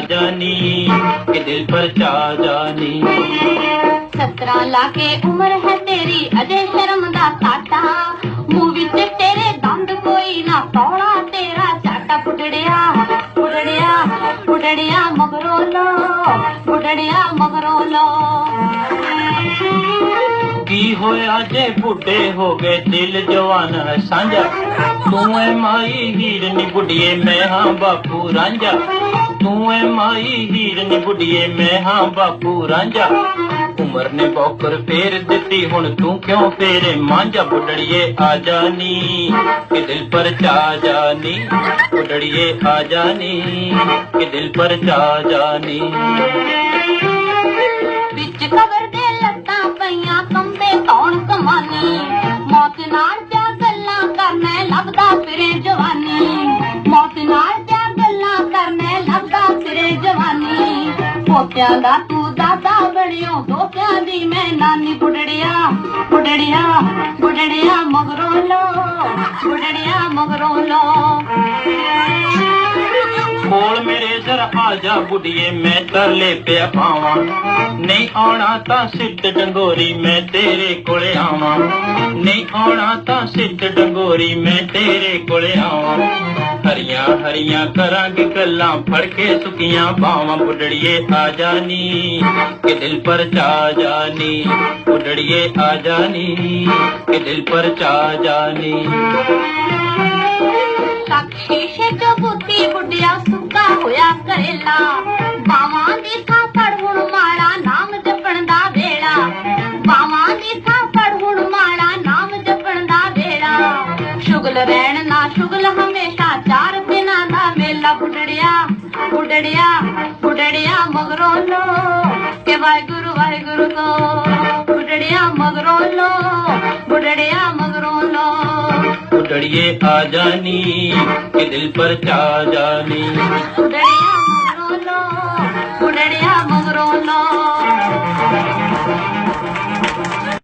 जानी कि दिल पर चा जानी। 17 लाके उम्र है तेरी अजे शर्म दा साटा मूवी च तेरे दंद कोई ना तौला तेरा चाटा बुढ़ड़िया बुढ़ड़िया बुढ़ड़िया मगरों लो बुढ़ड़िया मगरों लो। की होया जे बुढ़े हो गए दिल जवान है सांझा तू है माई हीर नी बुढ़िए मैं हाँ बापू रांझा तू है माई हीर नी बुढ़िए मैं हाँ बापू रांझा। उमर ने बौकर फेर दिती हुण तू क्यों फेरे मांझा बुढ़ड़िए आ जानी कि दिल पर चा जानी बुढ़ड़िए आ जानी कि दिल पर चा जानी। बिच कबर दे लत्तां पईयां कंबे कौन कमानी मौत नाल जा गल्लां करने लभदा फिरे जवानी मौत नाल जा गल्लां करने लभदा फिरे जवानी। पोत्यां दा तू दादा बणियो दोत्यां दी मैं नानी बुढ़ड़िया बुढ़ड़िया बुढ़ड़िया मगरों लो बुढ़ड़िया मगरों लो। कोल मेरे जर आजा बुढ़िए मैं तरले पे पावा नहीं आना ता सिट डंगोरी मैं तेरे कोले आवा नहीं आना ता सिट डंगोरी मैं तेरे कोले आवा। हरियां हरियां करांगे गल्लां फड़ के सुखियां बावां बुढ़ड़िए आ जानी कि दिल पर चा जानी बुढ़ड़िए आ जानी कि दिल पर चा जानी। शीशे चो बुद्धि बुढ़िया सुक्का होया करेला बावां दी थां फड़ हुण माड़ा नाम जपण दा वेला बावां दी थां फड़ हुण माड़ा नाम जपण दा वेला। शुगल रहन ना शुगल हमेशा चार दिनां दा मेला बुढ़ड़िया बुढ़ड़िया बुढ़ड़िया मगरों लो के वाहिगुरु तो बुढ़ड़िया मगरों लो बुढ़ड़िया मगरों लो। बुढ़ड़िए आ जानी कि दिल पर चा जानी बुढ़ड़िया